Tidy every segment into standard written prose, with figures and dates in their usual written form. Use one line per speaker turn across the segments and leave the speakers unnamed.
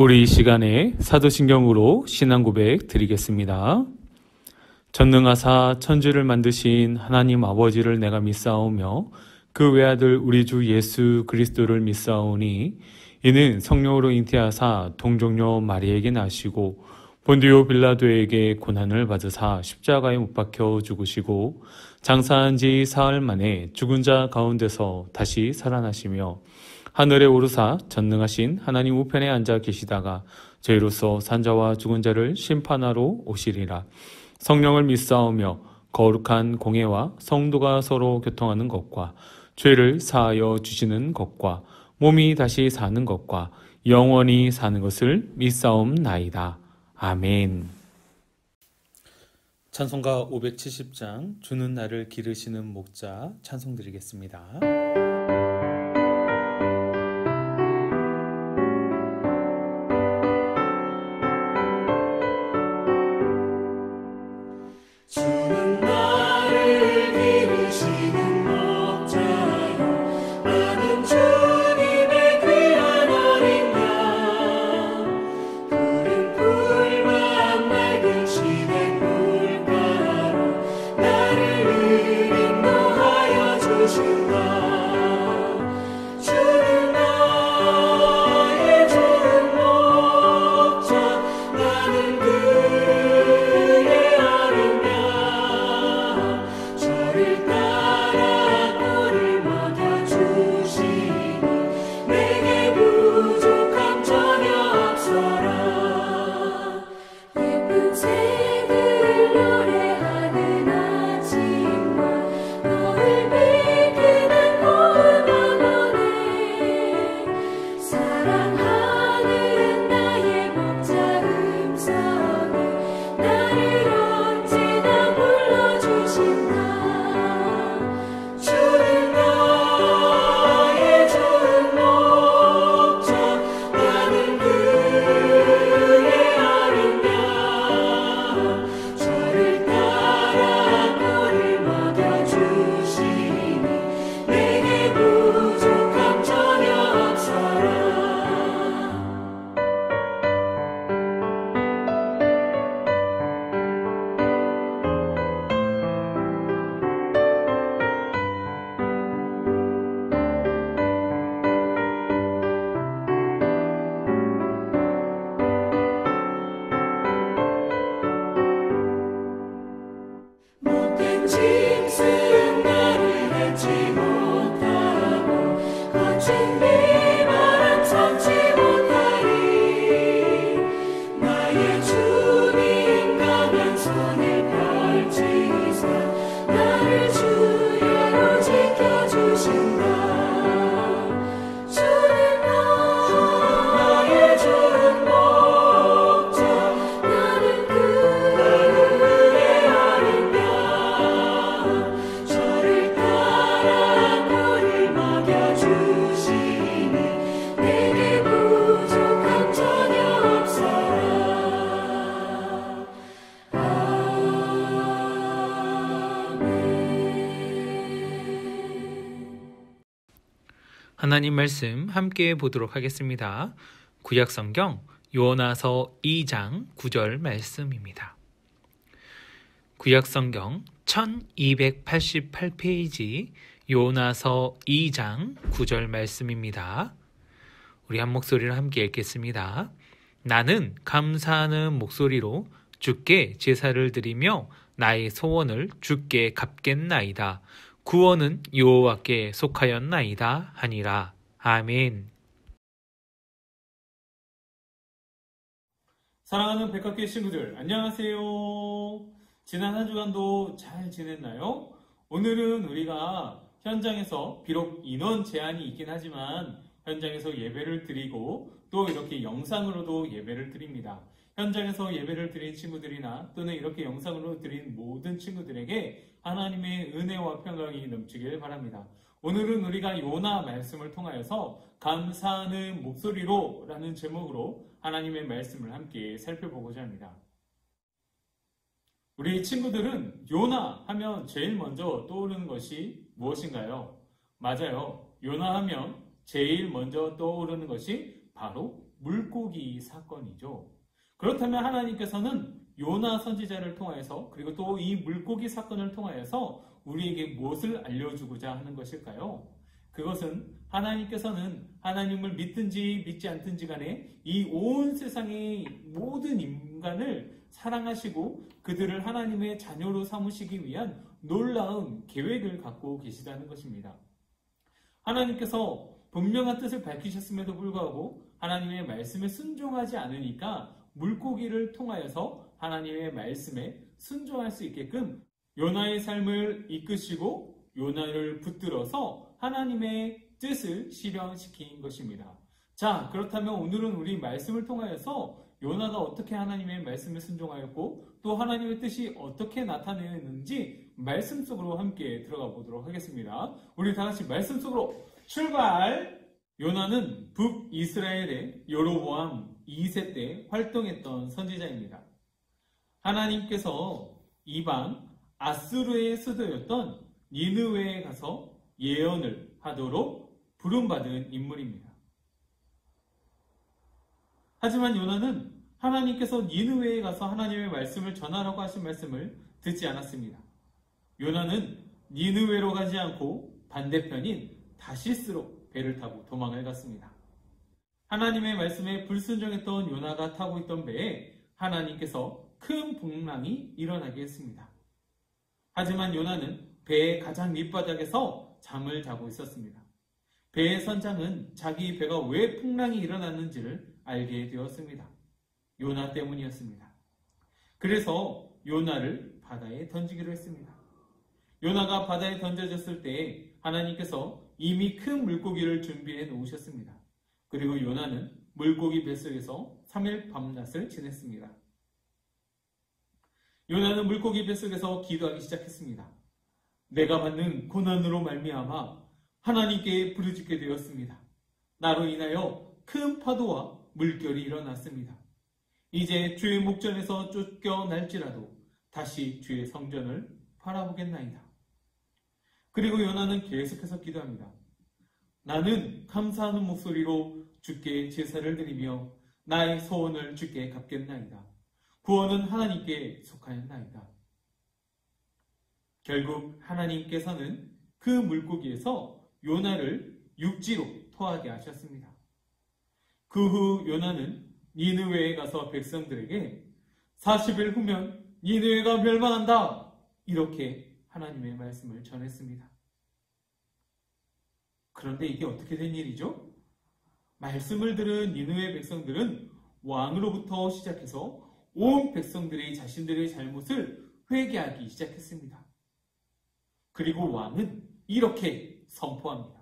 우리 이 시간에 사도신경으로 신앙 고백 드리겠습니다. 전능하사 천지를 만드신 하나님 아버지를 내가 믿사오며 그 외아들 우리 주 예수 그리스도를 믿사오니 이는 성령으로 잉태하사 동정녀 마리에게 나시고 본디오 빌라도에게 고난을 받으사 십자가에 못 박혀 죽으시고 장사한 지 사흘 만에 죽은 자 가운데서 다시 살아나시며 하늘에 오르사 전능하신 하나님 우편에 앉아 계시다가 저희로서 산자와 죽은 자를 심판하러 오시리라. 성령을 믿사오며 거룩한 공예와 성도가 서로 교통하는 것과 죄를 사하여 주시는 것과 몸이 다시 사는 것과 영원히 사는 것을 믿사옵나이다. 아멘. 찬송가 570장 주는 나를 기르시는 목자 찬송 드리겠습니다. 하나님 말씀 함께 보도록 하겠습니다. 구약성경 요나서 2장 9절 말씀입니다. 구약성경 1288페이지 요나서 2장 9절 말씀입니다. 우리 한 목소리로 함께 읽겠습니다. 나는 감사하는 목소리로 주께 제사를 드리며 나의 소원을 주께 갚겠나이다. 구원은 여호와께 속하였나이다 하니라. 아멘.
사랑하는 백학교 친구들, 안녕하세요. 지난 한 주간도 잘 지냈나요? 오늘은 우리가 현장에서 비록 인원 제한이 있긴 하지만 현장에서 예배를 드리고 또 이렇게 영상으로도 예배를 드립니다. 현장에서 예배를 드린 친구들이나 또는 이렇게 영상으로 드린 모든 친구들에게 하나님의 은혜와 평강이 넘치길 바랍니다. 오늘은 우리가 요나 말씀을 통하여서 감사하는 목소리로 라는 제목으로 하나님의 말씀을 함께 살펴보고자 합니다. 우리 친구들은 요나 하면 제일 먼저 떠오르는 것이 무엇인가요? 맞아요. 요나 하면 제일 먼저 떠오르는 것이 바로 물고기 사건이죠. 그렇다면 하나님께서는 요나 선지자를 통하여서 그리고 또 이 물고기 사건을 통하여서 우리에게 무엇을 알려주고자 하는 것일까요? 그것은 하나님께서는 하나님을 믿든지 믿지 않든지 간에 이 온 세상의 모든 인간을 사랑하시고 그들을 하나님의 자녀로 삼으시기 위한 놀라운 계획을 갖고 계시다는 것입니다. 하나님께서 분명한 뜻을 밝히셨음에도 불구하고 하나님의 말씀에 순종하지 않으니까 물고기를 통하여서 하나님의 말씀에 순종할 수 있게끔 요나의 삶을 이끄시고 요나를 붙들어서 하나님의 뜻을 실현시킨 것입니다. 자, 그렇다면 오늘은 우리 말씀을 통하여서 요나가 어떻게 하나님의 말씀에 순종하였고 또 하나님의 뜻이 어떻게 나타내는지 말씀 속으로 함께 들어가 보도록 하겠습니다. 우리 다 같이 말씀 속으로 출발! 요나는 북이스라엘의 여로보암 2세 때 활동했던 선지자입니다. 하나님께서 이방 아수르의 수도였던 니느웨에 가서 예언을 하도록 부름받은 인물입니다. 하지만 요나는 하나님께서 니느웨에 가서 하나님의 말씀을 전하라고 하신 말씀을 듣지 않았습니다. 요나는 니느웨로 가지 않고 반대편인 다시스로 배를 타고 도망을 갔습니다. 하나님의 말씀에 불순종했던 요나가 타고 있던 배에 하나님께서 큰 풍랑이 일어나게 했습니다. 하지만 요나는 배의 가장 밑바닥에서 잠을 자고 있었습니다. 배의 선장은 자기 배가 왜 풍랑이 일어났는지를 알게 되었습니다. 요나 때문이었습니다. 그래서 요나를 바다에 던지기로 했습니다. 요나가 바다에 던져졌을 때 하나님께서 이미 큰 물고기를 준비해 놓으셨습니다. 그리고 요나는 물고기 뱃속에서 3일 밤낮을 지냈습니다. 요나는 물고기 뱃속에서 기도하기 시작했습니다. 내가 받는 고난으로 말미암아 하나님께 부르짖게 되었습니다. 나로 인하여 큰 파도와 물결이 일어났습니다. 이제 주의 목전에서 쫓겨날지라도 다시 주의 성전을 바라보겠나이다. 그리고 요나는 계속해서 기도합니다. 나는 감사하는 목소리로 주께 제사를 드리며 나의 소원을 주께 갚겠나이다. 구원은 하나님께 속하였나이다. 결국 하나님께서는 그 물고기에서 요나를 육지로 토하게 하셨습니다. 그 후 요나는 니느웨에 가서 백성들에게 40일 후면 니느웨가 멸망한다. 이렇게 하나님의 말씀을 전했습니다. 그런데 이게 어떻게 된 일이죠? 말씀을 들은 니느웨 백성들은 왕으로부터 시작해서 온 백성들이 자신들의 잘못을 회개하기 시작했습니다. 그리고 왕은 이렇게 선포합니다.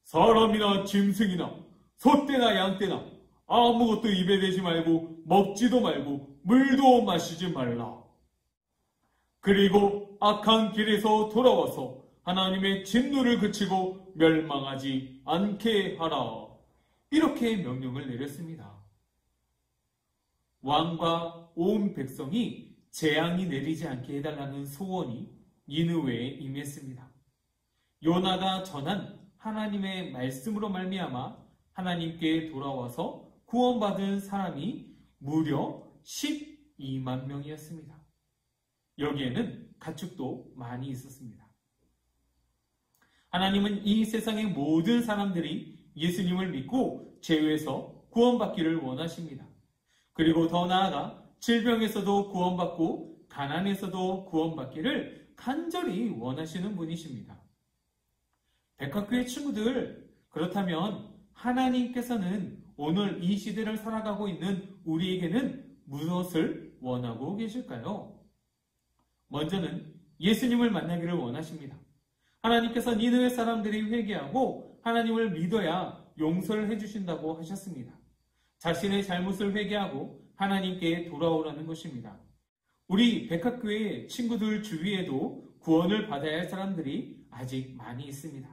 사람이나 짐승이나 소떼나 양떼나 아무것도 입에 대지 말고 먹지도 말고 물도 마시지 말라. 그리고 악한 길에서 돌아와서 하나님의 진노를 그치고 멸망하지 않게 하라. 이렇게 명령을 내렸습니다. 왕과 온 백성이 재앙이 내리지 않게 해달라는 소원이 니느웨에 임했습니다. 요나가 전한 하나님의 말씀으로 말미암아 하나님께 돌아와서 구원받은 사람이 무려 12만 명이었습니다. 여기에는 가축도 많이 있었습니다. 하나님은 이 세상의 모든 사람들이 예수님을 믿고 죄에서 구원받기를 원하십니다. 그리고 더 나아가 질병에서도 구원받고 가난에서도 구원받기를 간절히 원하시는 분이십니다. 백학교의 친구들, 그렇다면 하나님께서는 오늘 이 시대를 살아가고 있는 우리에게는 무엇을 원하고 계실까요? 먼저는 예수님을 만나기를 원하십니다. 하나님께서 니느웨 사람들이 회개하고 하나님을 믿어야 용서를 해주신다고 하셨습니다. 자신의 잘못을 회개하고 하나님께 돌아오라는 것입니다. 우리 백학교의 친구들 주위에도 구원을 받아야 할 사람들이 아직 많이 있습니다.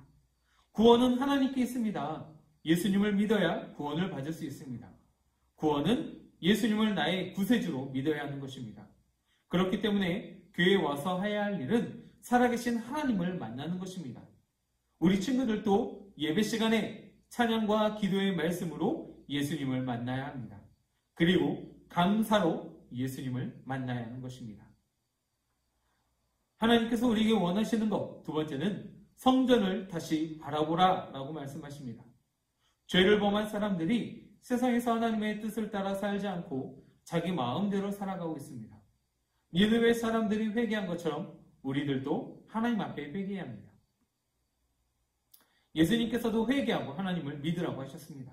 구원은 하나님께 있습니다. 예수님을 믿어야 구원을 받을 수 있습니다. 구원은 예수님을 나의 구세주로 믿어야 하는 것입니다. 그렇기 때문에 교회에 와서 해야 할 일은 살아계신 하나님을 만나는 것입니다. 우리 친구들도 예배 시간에 찬양과 기도의 말씀으로 예수님을 만나야 합니다. 그리고 감사로 예수님을 만나야 하는 것입니다. 하나님께서 우리에게 원하시는 것, 두 번째는 성전을 다시 바라보라 라고 말씀하십니다. 죄를 범한 사람들이 세상에서 하나님의 뜻을 따라 살지 않고 자기 마음대로 살아가고 있습니다. 니느웨 사람들이 회개한 것처럼 우리들도 하나님 앞에 회개해야 합니다. 예수님께서도 회개하고 하나님을 믿으라고 하셨습니다.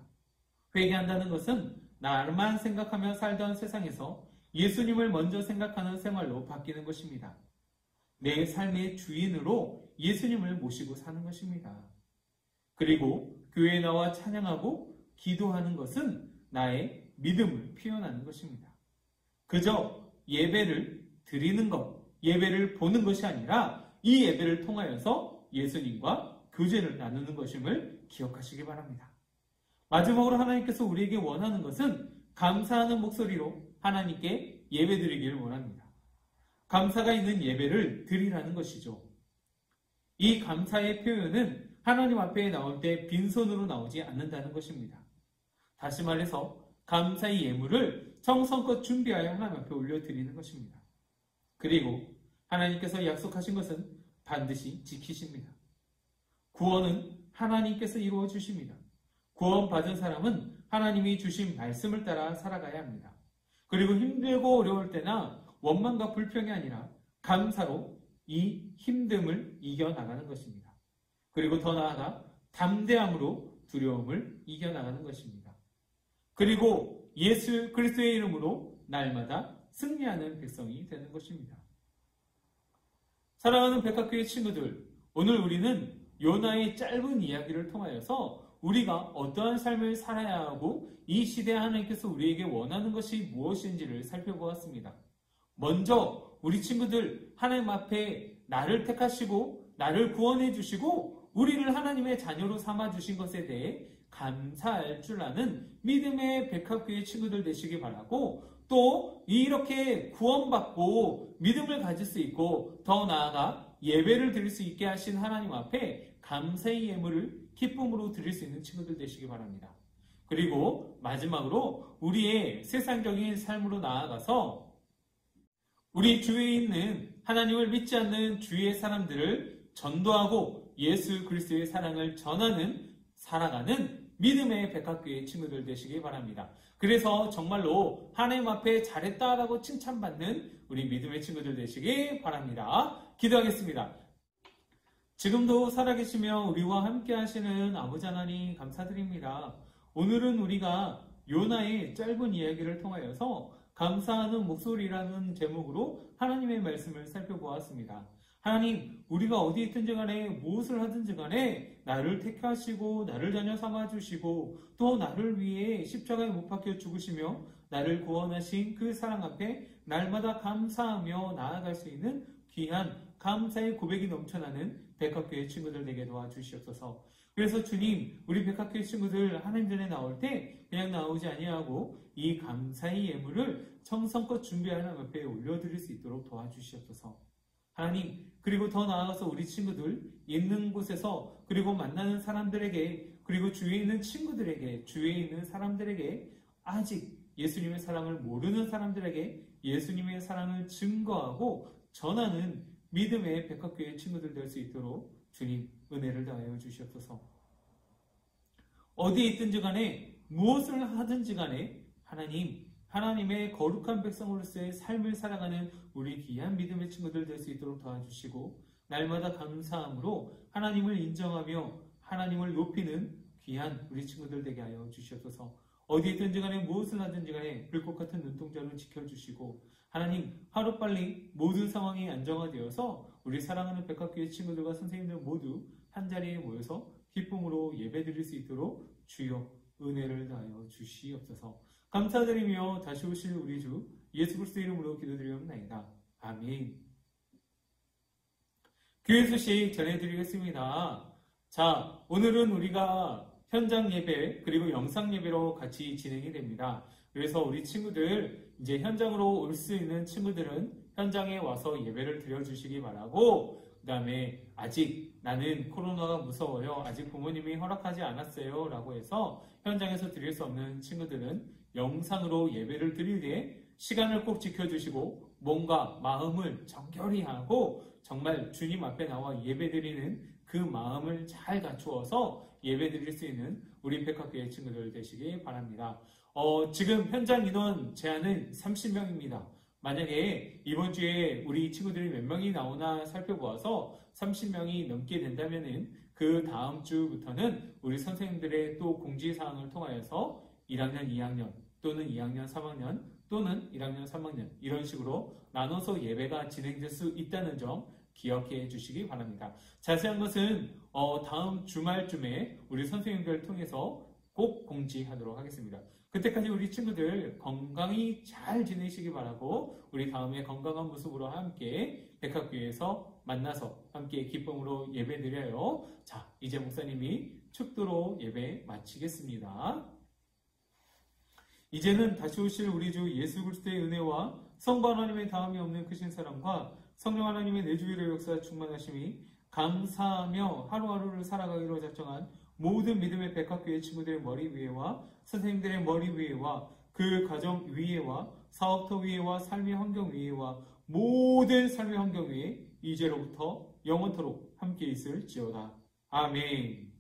회개한다는 것은 나만 생각하며 살던 세상에서 예수님을 먼저 생각하는 생활로 바뀌는 것입니다. 내 삶의 주인으로 예수님을 모시고 사는 것입니다. 그리고 교회에 나와 찬양하고 기도하는 것은 나의 믿음을 표현하는 것입니다. 그저 예배를 드리는 것, 예배를 보는 것이 아니라 이 예배를 통하여서 예수님과 교제를 나누는 것임을 기억하시기 바랍니다. 마지막으로 하나님께서 우리에게 원하는 것은 감사하는 목소리로 하나님께 예배드리기를 원합니다. 감사가 있는 예배를 드리라는 것이죠. 이 감사의 표현은 하나님 앞에 나올 때 빈손으로 나오지 않는다는 것입니다. 다시 말해서 감사의 예물을 정성껏 준비하여 하나님 앞에 올려드리는 것입니다. 그리고 하나님께서 약속하신 것은 반드시 지키십니다. 구원은 하나님께서 이루어 주십니다. 구원받은 사람은 하나님이 주신 말씀을 따라 살아가야 합니다. 그리고 힘들고 어려울 때나 원망과 불평이 아니라 감사로 이 힘듦을 이겨나가는 것입니다. 그리고 더 나아가 담대함으로 두려움을 이겨나가는 것입니다. 그리고 예수 그리스도의 이름으로 날마다 승리하는 백성이 되는 것입니다. 사랑하는 백학교의 친구들, 오늘 우리는 요나의 짧은 이야기를 통하여서 우리가 어떠한 삶을 살아야 하고 이 시대에 하나님께서 우리에게 원하는 것이 무엇인지를 살펴보았습니다. 먼저 우리 친구들 하나님 앞에 나를 택하시고 나를 구원해 주시고 우리를 하나님의 자녀로 삼아 주신 것에 대해 감사할 줄 아는 믿음의 백합교회 친구들 되시기 바라고, 또 이렇게 구원받고 믿음을 가질 수 있고 더 나아가 예배를 드릴 수 있게 하신 하나님 앞에 감사의 예물을 기쁨으로 드릴 수 있는 친구들 되시기 바랍니다. 그리고 마지막으로 우리의 세상적인 삶으로 나아가서 우리 주위에 있는 하나님을 믿지 않는 주위의 사람들을 전도하고 예수 그리스도의 사랑을 전하는, 살아가는 믿음의 백합교회 친구들 되시기 바랍니다. 그래서 정말로 하나님 앞에 잘했다라고 칭찬받는 우리 믿음의 친구들 되시기 바랍니다. 기도하겠습니다. 지금도 살아계시며 우리와 함께 하시는 아버지 하나님 감사드립니다. 오늘은 우리가 요나의 짧은 이야기를 통하여서 감사하는 목소리라는 제목으로 하나님의 말씀을 살펴보았습니다. 하나님, 우리가 어디 있든지 간에 무엇을 하든지 간에 나를 택하시고 나를 자녀 삼아주시고 또 나를 위해 십자가에 못 박혀 죽으시며 나를 구원하신 그 사랑 앞에 날마다 감사하며 나아갈 수 있는 귀한 감사의 고백이 넘쳐나는 백합교회 친구들 되게 도와주시옵소서. 그래서 주님, 우리 백합교회 친구들 하나님 전에 나올 때 그냥 나오지 아니하고 이 감사의 예물을 정성껏 준비하는 하나님 앞에 올려드릴 수 있도록 도와주시옵소서. 하나님, 그리고 더 나아가서 우리 친구들 있는 곳에서, 그리고 만나는 사람들에게, 그리고 주위에 있는 친구들에게, 주위에 있는 사람들에게, 아직 예수님의 사랑을 모르는 사람들에게 예수님의 사랑을 증거하고 전하는 믿음의 백합교회 친구들 될 수 있도록 주님 은혜를 다하여 주시옵소서. 어디에 있든지 간에 무엇을 하든지 간에 하나님의 거룩한 백성으로서의 삶을 살아가는 우리 귀한 믿음의 친구들 될 수 있도록 도와주시고, 날마다 감사함으로 하나님을 인정하며 하나님을 높이는 귀한 우리 친구들 되게 하여 주시옵소서. 어디에 있든지 간에 무엇을 하든지 간에 불꽃 같은 눈동자로 지켜주시고, 하나님 하루빨리 모든 상황이 안정화되어서 우리 사랑하는 백합교회 친구들과 선생님들 모두 한자리에 모여서 기쁨으로 예배드릴 수 있도록 주여 은혜를 다하여 주시옵소서. 감사드리며 다시 오실 우리 주 예수 그리스도 이름으로 기도드리옵나이다. 아멘. 교회 소식 전해드리겠습니다. 자, 오늘은 우리가 현장 예배 그리고 영상 예배로 같이 진행이 됩니다. 그래서 우리 친구들, 이제 현장으로 올 수 있는 친구들은 현장에 와서 예배를 드려주시기 바라고, 그 다음에 아직 나는 코로나가 무서워요. 아직 부모님이 허락하지 않았어요. 라고 해서 현장에서 드릴 수 없는 친구들은 영상으로 예배를 드릴 때 시간을 꼭 지켜주시고 뭔가 마음을 정결히 하고 정말 주님 앞에 나와 예배 드리는 그 마음을 잘 갖추어서 예배 드릴 수 있는 우리 백학교회 친구들 되시기 바랍니다. 지금 현장 인원 제한은 30명입니다. 만약에 이번 주에 우리 친구들이 몇 명이 나오나 살펴보아서 30명이 넘게 된다면은 그 다음 주부터는 우리 선생님들의 또 공지사항을 통하여서 1학년, 2학년 또는 2학년, 3학년 또는 1학년, 3학년 이런 식으로 나눠서 예배가 진행될 수 있다는 점 기억해 주시기 바랍니다. 자세한 것은 다음 주말쯤에 우리 선생님들을 통해서 꼭 공지하도록 하겠습니다. 그때까지 우리 친구들 건강히 잘 지내시기 바라고 우리 다음에 건강한 모습으로 함께 백학교에서 만나서 함께 기쁨으로 예배 드려요. 자, 이제 목사님이 축도로 예배 마치겠습니다. 이제는 다시 오실 우리 주 예수 그리스도의 은혜와 성부 하나님의 다함이 없는 크신 사랑과 성령 하나님의 내주위로 역사 충만하심이 감사하며 하루하루를 살아가기로 작정한 모든 믿음의 백학교회 친구들의 머리 위에와 선생님들의 머리 위에와 그 가정 위에와 사업터 위에와 삶의 환경 위에와 모든 삶의 환경 위에 이제로부터 영원토록 함께 있을지어다. 아멘.